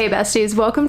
Hey besties, welcome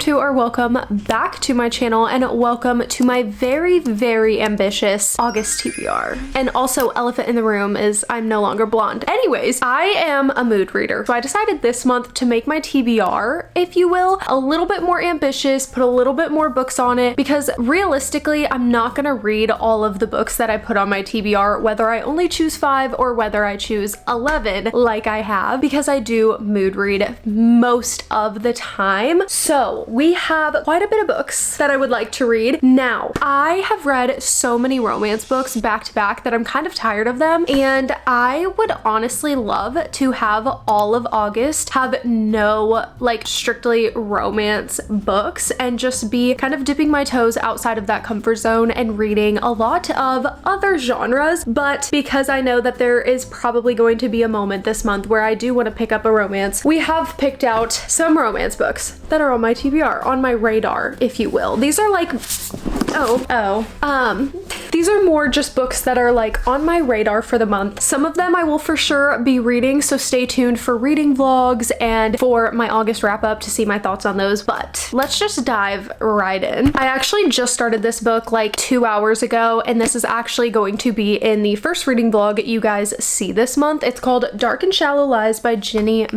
back to my channel and welcome to my very ambitious August TBR. And also elephant in the room is I'm no longer blonde. Anyways, I am a mood reader. So I decided this month to make my TBR, if you will, a little bit more ambitious, put a little bit more books on it because realistically, I'm not gonna read all of the books that I put on my TBR, whether I only choose 5 or whether I choose 11 like I have, because I do mood read most of the time. So we have quite a bit of books that I would like to read. Now, I have read so many romance books back to back that I'm kind of tired of them, and I would honestly love to have all of August have no like strictly romance books and just be kind of dipping my toes outside of that comfort zone and reading a lot of other genres. But because I know that there is probably going to be a moment this month where I do want to pick up a romance, we have picked out some romance books that are on my TBR, on my radar, if you will. These are like, these are more just books that are like on my radar for the month. Some of them I will for sure be reading, so stay tuned for reading vlogs and for my August wrap up to see my thoughts on those. But let's just dive right in. I actually just started this book like 2 hours ago, and this is actually going to be in the first reading vlog you guys see this month. It's called Dark and Shallow Lies by Ginny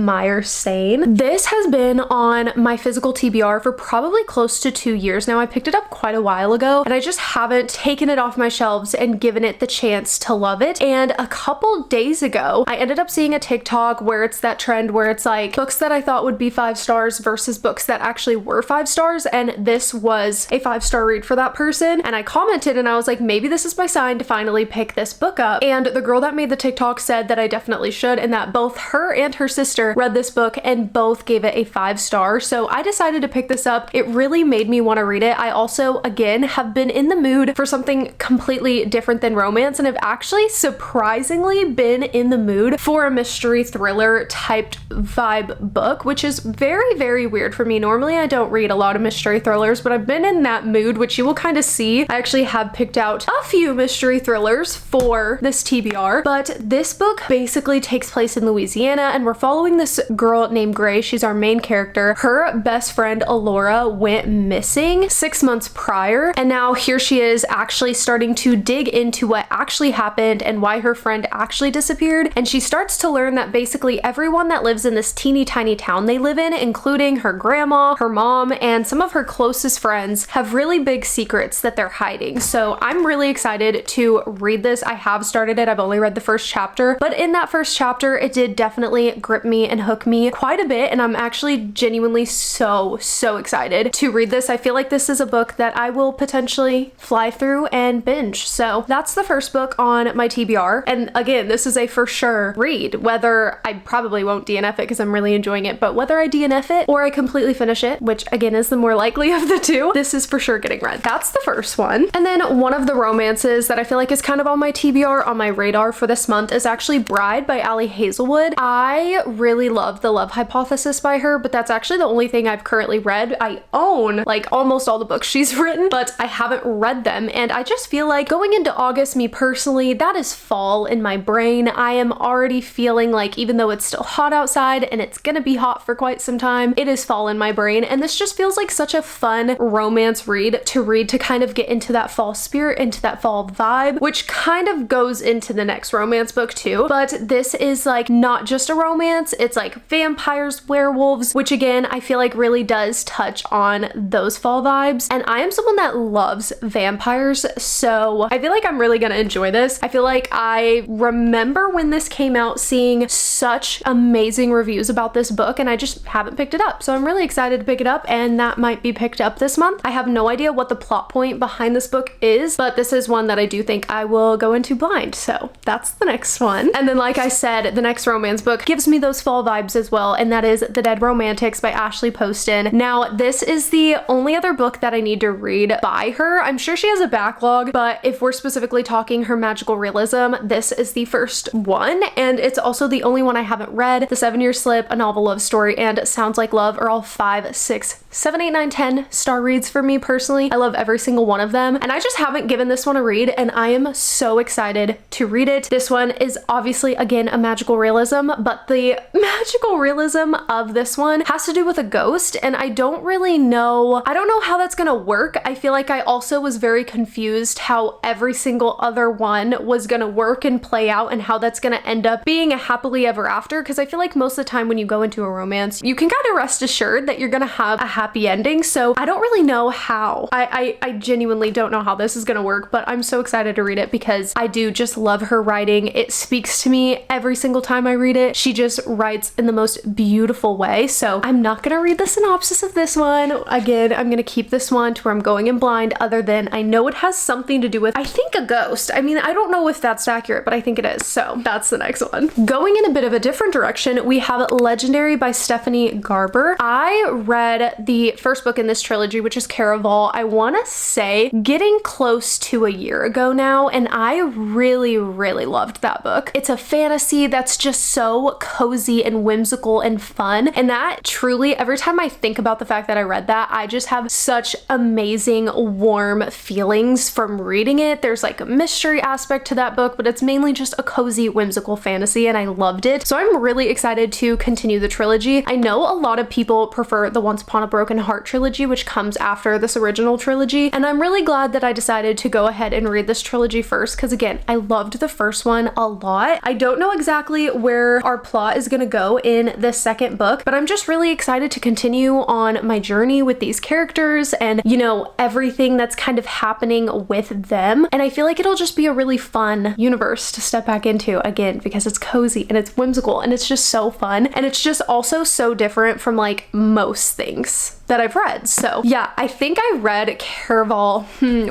Sain. This has been on my physical TBR for probably close to 2 years now. I picked it up quite a while ago and I just haven't taken it off my shelves and given it the chance to love it. And a couple days ago, I ended up seeing a TikTok where it's that trend where it's like books that I thought would be 5 stars versus books that actually were 5 stars. And this was a 5-star read for that person. And I commented and I was like, maybe this is my sign to finally pick this book up. And the girl that made the TikTok said that I definitely should, and that both her and her sister read this book and both gave it a 5-star. So I decided to pick this up. It really made me want to read it. I also, again, have been in the mood for something completely different than romance, and I've actually surprisingly been in the mood for a mystery thriller typed vibe book, which is very weird for me. Normally I don't read a lot of mystery thrillers, but I've been in that mood, which you will kind of see. I actually have picked out a few mystery thrillers for this TBR, but this book basically takes place in Louisiana, and we're following this girl named Gray. She's our main character. Her best friend Alora went missing 6 months prior, and now here she is actually starting to dig into what actually happened and why her friend actually disappeared. And she starts to learn that basically everyone that lives in this teeny tiny town they live in, including her grandma, her mom, and some of her closest friends, have really big secrets that they're hiding. So I'm really excited to read this. I have started it. I've only read the first chapter, but in that first chapter, it did definitely grip me and hook me quite a bit. And I'm actually genuinely so excited to read this. I feel like this is a book that I will potentially fly through and binge. So that's the first book on my TBR. And again, this is a for sure read, whether I probably won't DNF it because I'm really enjoying it, but whether I DNF it or I completely finish it, which again is the more likely of the two, this is for sure getting read. That's the first one. And then one of the romances that I feel like is kind of on my TBR, on my radar for this month, is actually Bride by Hazelwood. I really love The Love Hypothesis by her, but that's actually the only thing I've currently read. I own like almost all the books she's written, but I haven't read them. And I just feel like going into August, me personally, that is fall in my brain. I am already feeling like, even though it's still hot outside and it's gonna be hot for quite some time, it is fall in my brain. And this just feels like such a fun romance read to kind of get into that fall spirit, into that fall vibe, which kind of goes into the next romance book too. But this is like not just a romance, it's like vampires, werewolves, which again, I feel like really does touch on those fall vibes. And I am someone that loves vampires, so I feel like I'm really gonna enjoy this. I feel like I remember when this came out seeing such amazing reviews about this book, and I just haven't picked it up. So I'm really excited to pick it up, and that might be picked up this month. I have no idea what the plot point behind this book is, but this is one that I do think I will go into blind. So that's the next one. And then like I said, the next romance book gives me those fall vibes as well, and that is The Dead Romantics by Ashley Poston. Now, this is the only other book that I need to read by by her. I'm sure she has a backlog, but if we're specifically talking her magical realism, this is the first one, and it's also the only one I haven't read. The 7 Year Slip, A Novel Love Story, and Sounds Like Love are all 5, 6, 7, 8, 9, 10 star reads for me personally. I love every single one of them, and I just haven't given this one a read, and I am so excited to read it. This one is obviously, again, a magical realism, but the magical realism of this one has to do with a ghost, and I don't know how that's gonna work. I feel like I also was very confused how every single other one was gonna work and play out, and how that's gonna end up being a happily ever after, because I feel like most of the time when you go into a romance, you can kind of rest assured that you're gonna have a happy ending. So I don't really know how. I genuinely don't know how this is gonna work, but I'm so excited to read it because I do just love her writing. It speaks to me every single time I read it. She just writes in the most beautiful way. So I'm not gonna read the synopsis of this one. Again, I'm gonna keep this one to where I'm going in blind, other than I know it has something to do with, I think, a ghost. I mean, I don't know if that's accurate, but I think it is. So that's the next one. Going in a bit of a different direction, we have Legendary by Stephanie Garber. I read the first book in this trilogy, which is Caraval, I want to say getting close to a year ago now, and I really loved that book. It's a fantasy that's just so cozy and whimsical and fun, and that truly, every time I think about the fact that I read that, I just have such amazing warm feelings from reading it. There's like a mystery aspect to that book, but it's mainly just a cozy whimsical fantasy, and I loved it. So I'm really excited to continue the trilogy. I know a lot of people prefer the Once Upon a Broken Heart trilogy, which comes after this original trilogy, and I'm really glad that I decided to go ahead and read this trilogy first, because again, I loved the first one a lot. I don't know exactly where our plot is gonna go in this second book, but I'm just really excited to continue on my journey with these characters and, you know, everything that's kind of happening with them. And I feel like it'll just be a really fun universe to step back into again, because it's cozy and it's whimsical and it's just so fun, and it's just also so different from like most things that I've read. So yeah, I think I read Caraval.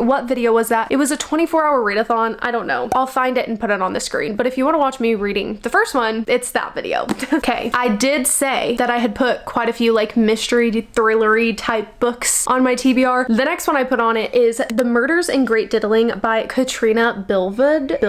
What video was that? It was a 24-hour readathon. I don't know. I'll find it and put it on the screen. But if you want to watch me reading the first one, it's that video. Okay, I did say that I had put quite a few like mystery, thrillery type books on my TBR. The next one I put on it is The Murders in Great Diddling by Katarina Bivald.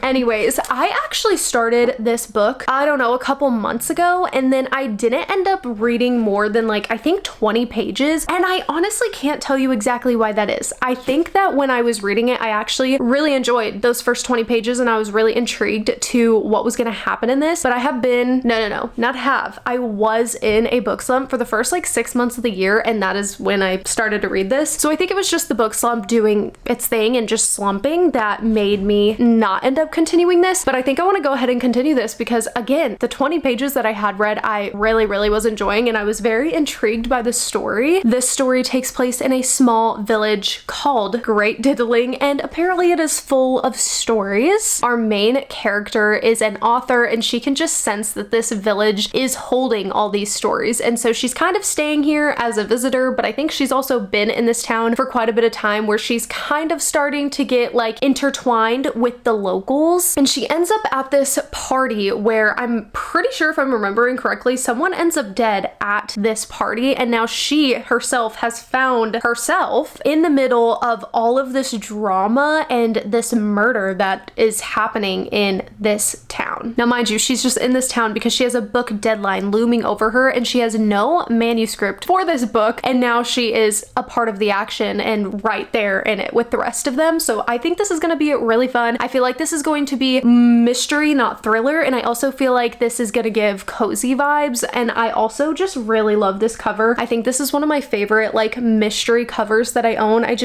Anyways, I actually started this book, I don't know, a couple months ago, and then I didn't end up reading more than like, I think 20 pages, and I honestly can't tell you exactly why that is. I think that when I was reading it, I actually really enjoyed those first 20 pages, and I was really intrigued to what was gonna happen in this, but I have been, I was in a book slump for the first like 6 months of the year, and that is when I started to read this. So I think it was just the book slump doing its thing and just slumping that made me not end up continuing this, but I think I want to go ahead and continue this because again, the 20 pages that I had read, I really was enjoying, and I was very intrigued by the story. This story takes place in a small village called Great Diddling, and apparently it is full of stories. Our main character is an author, and she can just sense that this village is holding all these stories, and so she's kind of staying here as a visitor, but I think she's also been in this town for quite a bit of time, where she's kind of starting to get like intertwined with the locals, and she ends up at this party where I'm pretty sure, if I'm remembering correctly, someone ends up dead at this party, and now she herself has found herself in the middle of all of this drama and this murder that is happening in this town. Now mind you, she's just in this town because she has a book deadline looming over her, and she has no manuscript for this book, and now she is a part of the action and right there in it with the rest of them. So I think this is going to be really fun. I feel like this is going to be mystery, not thriller, and I also feel like this is going to give cozy vibes, and I also just really love this cover. I think this is one of my favorite like mystery covers that I own. I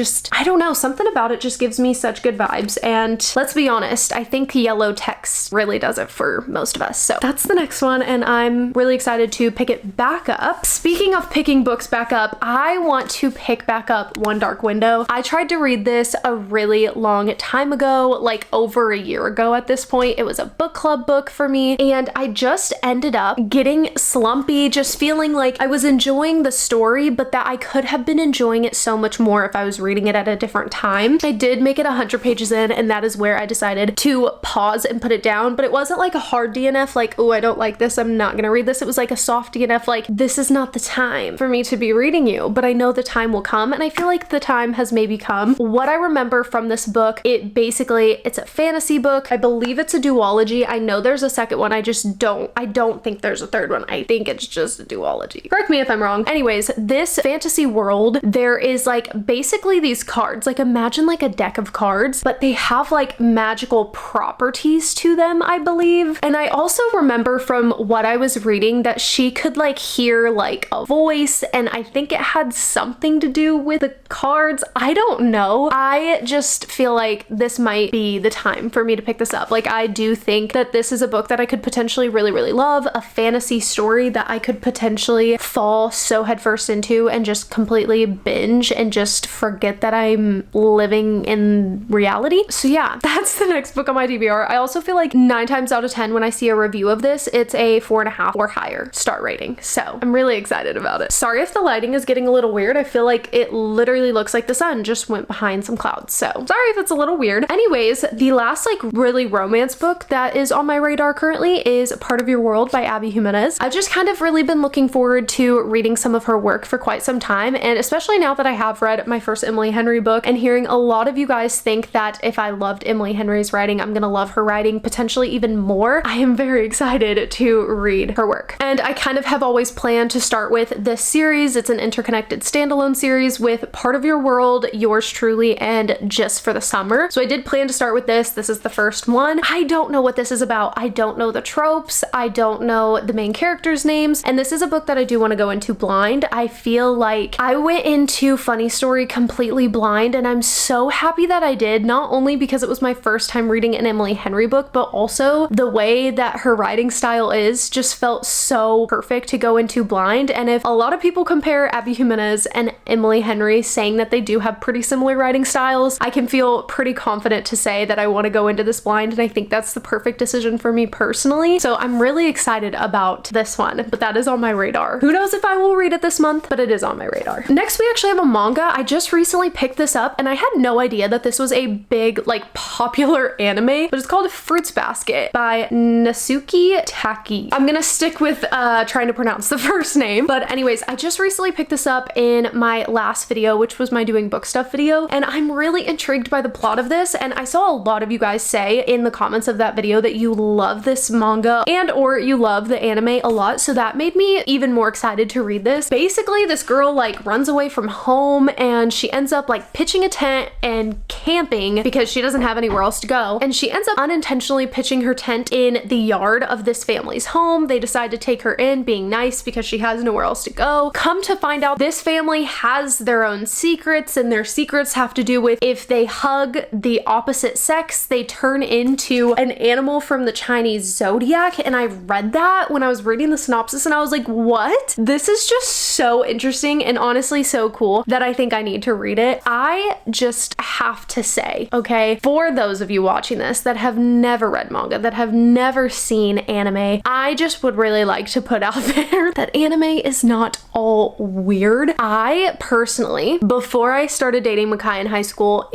don't know, something about it just gives me such good vibes, and let's be honest, I think yellow text really does it for most of us. So that's the next one, and I'm really excited to pick it back up. Speaking of picking books back up, I want to pick back up One Dark Window. I tried to read this a really long time ago, like over a year ago at this point. It was a book club book for me, and I just ended up getting slumpy, just feeling like I was enjoying the story, but that I could have been enjoying it so much more if I was reading it at a different time. I did make it 100 pages in, and that is where I decided to pause and put it down, but it wasn't like a hard DNF, like, oh, I don't like this, I'm not gonna read this. It was like a soft DNF, like, this is not the time for me to be reading you. But I know know the time will come, and I feel like the time has maybe come. What I remember from this book, it's a fantasy book. I believe it's a duology. I know there's a second one. I don't think there's a third one. I think it's just a duology. Correct me if I'm wrong. Anyways, this fantasy world, there is like basically these cards, like imagine like a deck of cards, but they have like magical properties to them, I believe. And I also remember from what I was reading that she could like hear like a voice, and I think it had something to do with the cards. I don't know. I just feel like this might be the time for me to pick this up. Like, I do think that this is a book that I could potentially really, really love, a fantasy story that I could potentially fall so headfirst into and just completely binge and just forget that I'm living in reality. So yeah, that's the next book on my TBR. I also feel like 9 times out of 10 when I see a review of this, it's a 4.5 or higher star rating. So I'm really excited about it. Sorry if the lighting is getting a little weird. I feel like it literally looks like the sun just went behind some clouds. So sorry if it's a little weird. Anyways, the last like really romance book that is on my radar currently is Part of Your World by Abby Jimenez. I've just kind of really been looking forward to reading some of her work for quite some time, and especially now that I have read my first Emily Henry book and hearing a lot of you guys think that if I loved Emily Henry's writing, I'm gonna love her writing potentially even more. I am very excited to read her work. And I kind of have always planned to start with this series. It's an interconnected standalone series with Part of Your World, Yours Truly, and Just for the Summer. So I did plan to start with this. This is the first one. I don't know what this is about. I don't know the tropes. I don't know the main characters' names. And this is a book that I do want to go into blind. I feel like I went into Funny Story completely blind, and I'm so happy that I did, not only because it was my first time reading an Emily Henry book, but also the way that her writing style is just felt so perfect to go into blind. And if a lot of people compare Abby Jimenez and Emily Henry, saying that they do have pretty similar writing styles, I can feel pretty confident to say that I want to go into this blind, and I think that's the perfect decision for me personally. So I'm really excited about this one, but that is on my radar. Who knows if I will read it this month, but it is on my radar. Next, we actually have a manga. I just recently picked this up, and I had no idea that this was a big, like, popular anime, but it's called Fruits Basket by Natsuki Taki. I'm gonna stick with trying to pronounce the first name, but anyways, I just recently picked this up in my last video, which was my doing book stuff video, and I'm really intrigued by the plot of this. And I saw a lot of you guys say in the comments of that video that you love this manga and or you love the anime a lot, so that made me even more excited to read this. Basically, this girl like runs away from home, and she ends up like pitching a tent and camping because she doesn't have anywhere else to go, and she ends up unintentionally pitching her tent in the yard of this family's home. They decide to take her in, being nice because she has nowhere else to go. Come to find out, this family has their own secrets, and their secrets have to do with if they hug the opposite sex, they turn into an animal from the Chinese zodiac. And I read that when I was reading the synopsis, and I was like, what? This is just so interesting and honestly so cool that I think I need to read it. I just have to say, okay, for those of you watching this that have never read manga, that have never seen anime, I just would really like to put out there that anime is not all weird. I personally, before I started dating Makai in high school,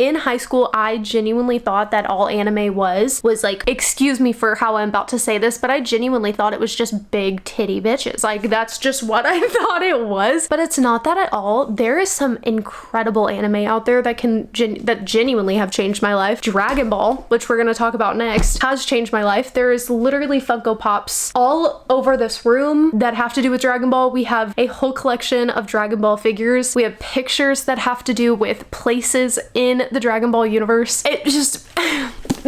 I genuinely thought that all anime was like, excuse me for how I'm about to say this, but I genuinely thought it was just big titty bitches. Like, that's just what I thought it was, but it's not that at all. There is some incredible anime out there that genuinely have changed my life. Dragonball, which we're going to talk about next, has changed my life. There is literally Funko Pops all over this room that have to do with Dragon Ball. We have a whole collection of Dragon Ball figures. We have pictures that have to do with places in the Dragon Ball universe. It just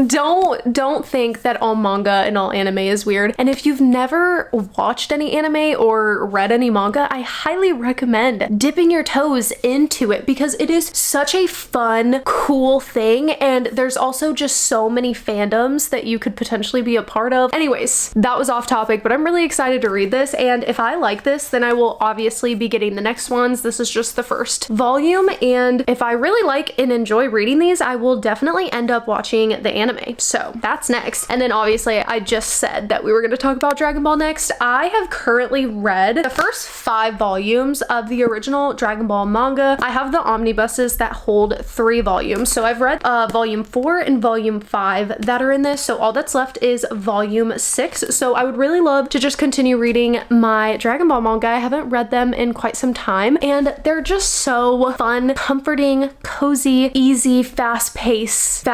don't think that all manga and all anime is weird. And if you've never watched any anime or read any manga, I highly recommend dipping your toes into it because it is such a fun, cool thing. And there's also just so many fandoms that you could potentially be a part of. Anyways, that was off topic, but I'm really excited to read this. And if I like this, then I will obviously be getting the next ones. This is just the first volume. And if I really like and enjoy reading these, I will definitely end up watching the anime. So that's next. And then obviously I just said that we were going to talk about Dragon Ball next. I have currently read the first 5 volumes of the original Dragon Ball manga. I have the omnibuses that hold 3 volumes. So I've read volume 4 and volume 5 that are in this. So all that's left is volume 6. So I would really love to just continue reading my Dragon Ball manga. I haven't read them in quite some time, and they're just so fun, comforting, cozy, easy, fast-paced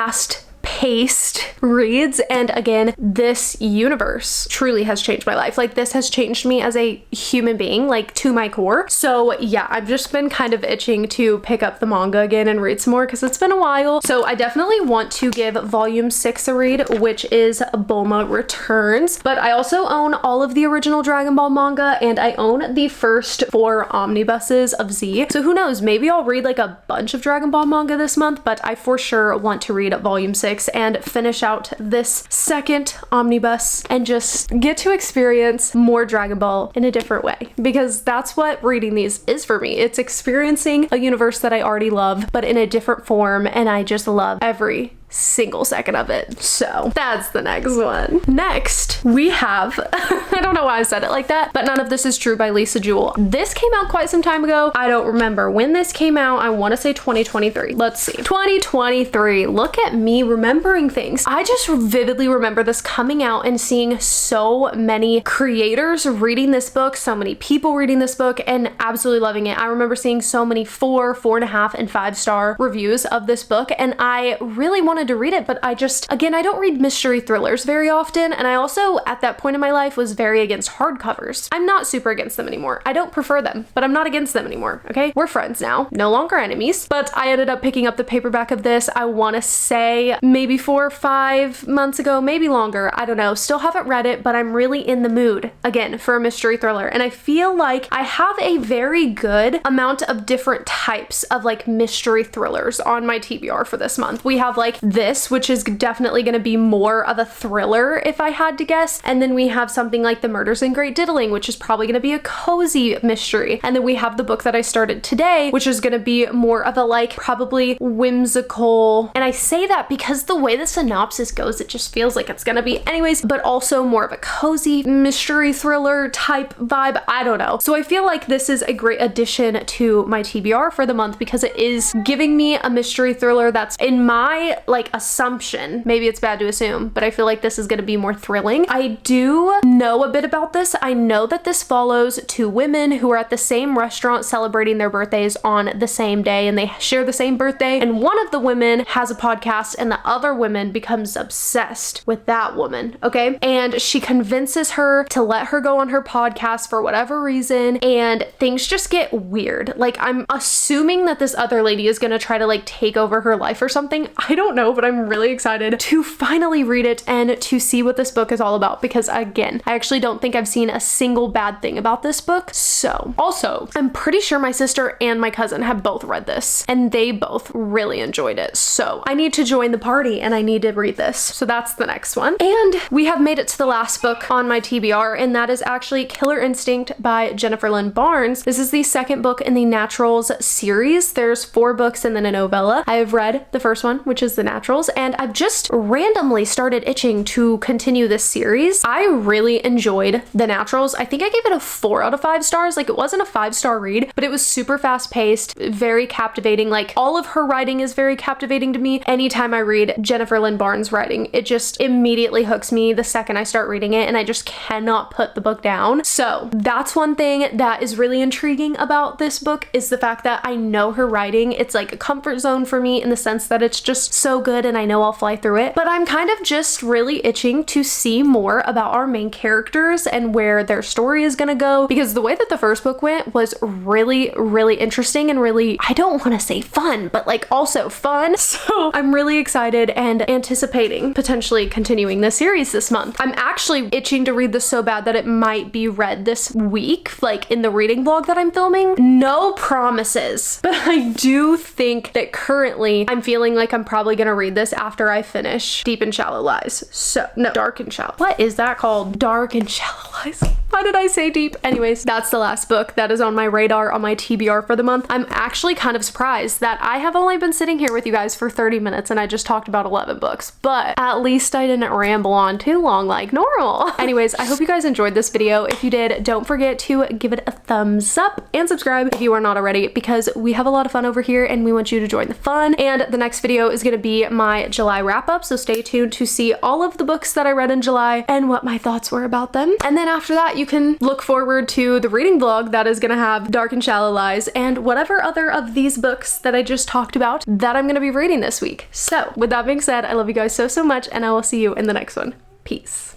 reads. And again, this universe truly has changed my life. Like, this has changed me as a human being, like, to my core. So yeah, I've just been kind of itching to pick up the manga again and read some more because it's been a while. So I definitely want to give volume 6 a read, which is Bulma Returns. But I also own all of the original Dragon Ball manga, and I own the first 4 omnibuses of Z. So who knows, maybe I'll read like a bunch of Dragon Ball manga this month, but I for sure want to read volume 6 and finish out this second omnibus and just get to experience more Dragon Ball in a different way, because that's what reading these is for me. It's experiencing a universe that I already love, but in a different form, and I just love every single second of it. So that's the next one. Next, we have, I don't know why I said it like that, but None of This Is True by Lisa Jewell. This came out quite some time ago. I don't remember when this came out. I want to say 2023. Let's see. 2023. Look at me remembering things. I just vividly remember this coming out and seeing so many creators reading this book, so many people reading this book, and absolutely loving it. I remember seeing so many 4, 4.5, and 5-star reviews of this book, and I really wanted to read it, but I just, again, I don't read mystery thrillers very often, and I also, at that point in my life, was very against hardcovers. I'm not super against them anymore. I don't prefer them, but I'm not against them anymore, okay? We're friends now, no longer enemies. But I ended up picking up the paperback of this, I want to say maybe 4 or 5 months ago, maybe longer, I don't know. Still haven't read it, but I'm really in the mood, again, for a mystery thriller, and I feel like I have a very good amount of different types of like mystery thrillers on my TBR for this month. We have like this, which is definitely going to be more of a thriller if I had to guess, and then we have something like The Murders in Great Diddling, which is probably going to be a cozy mystery, and then we have the book that I started today, which is going to be more of a like probably whimsical, and I say that because the way the synopsis goes, it just feels like it's going to be anyways, but also more of a cozy mystery thriller type vibe. I don't know. So I feel like this is a great addition to my TBR for the month because it is giving me a mystery thriller that's, in my like assumption, maybe it's bad to assume, but I feel like this is going to be more thrilling. I do know a bit about this. I know that this follows 2 women who are at the same restaurant celebrating their birthdays on the same day, and they share the same birthday, and one of the women has a podcast and the other woman becomes obsessed with that woman, okay? And she convinces her to let her go on her podcast for whatever reason, and things just get weird. Like, I'm assuming that this other lady is gonna try to like take over her life or something. I don't know, but I'm really excited to finally read it and to see what this book is all about, because again, I actually don't think I've seen a single bad thing about this book. So also, I'm pretty sure my sister and my cousin have both read this and they both really enjoyed it. So I need to join the party and I need to read this. So that's the next one. And we have made it to the last book on my TBR, and that is actually Killer Instinct by Jennifer Lynn Barnes. This is the second book in the Naturals series. There's 4 books and then a novella. I have read the first one, which is The Naturals, and I've just randomly started itching to continue this series. I really enjoyed The Naturals. I think I gave it a 4 out of 5 stars. Like, it wasn't a 5-star read, but it was super fast paced, very captivating. Like, all of her writing is very captivating to me. Anytime I read Jennifer Lynn Barnes writing, it just immediately hooks me the second I start reading it, and I just cannot put the book down. So that's one thing that is really intriguing about this book, is the fact that I know her writing. It's like a comfort zone for me in the sense that it's just so good and I know I'll fly through it. But I'm kind of just really itching to see more about our main characters and where their story is gonna go, because the way that the first book went was really, really interesting and really, I don't want to say fun, but like also fun. So I'm really excited and anticipating potentially continuing this series this month. I'm actually itching to read this so bad that it might be read this week, like in the reading vlog that I'm filming. No promises, but I do think that currently I'm feeling like I'm probably gonna read this after I finish Deep and Shallow Lies. So, no, Dark and Shallow. What is that called? Dark and Shallow Lies. Why did I say deep? Anyways, that's the last book that is on my radar, on my TBR for the month. I'm actually kind of surprised that I have only been sitting here with you guys for 30 minutes and I just talked about 11 books, but at least I didn't ramble on too long like normal. Anyways, I hope you guys enjoyed this video. If you did, don't forget to give it a thumbs up and subscribe if you are not already, because we have a lot of fun over here and we want you to join the fun. And the next video is going to be my July wrap up, so stay tuned to see all of the books that I read in July and what my thoughts were about them. And then after that, you can look forward to the reading vlog that is going to have Dark and Shallow Lies and whatever other of these books that I just talked about that I'm going to be reading this week. So with that being said, I love you guys so much and I will see you in the next one. Peace.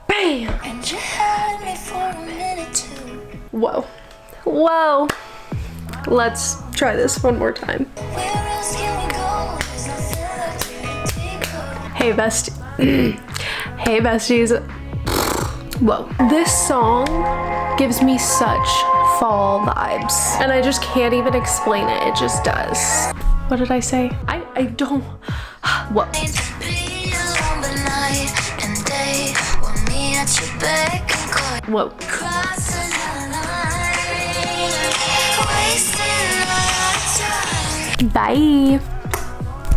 Bam! And you had me for a minute too. Whoa. Whoa. Let's try this one more time. Hey hey besties. Whoa. This song gives me such fall vibes and I just can't even explain it. It just does. What did I say? I don't. Whoa. Whoa. Bye.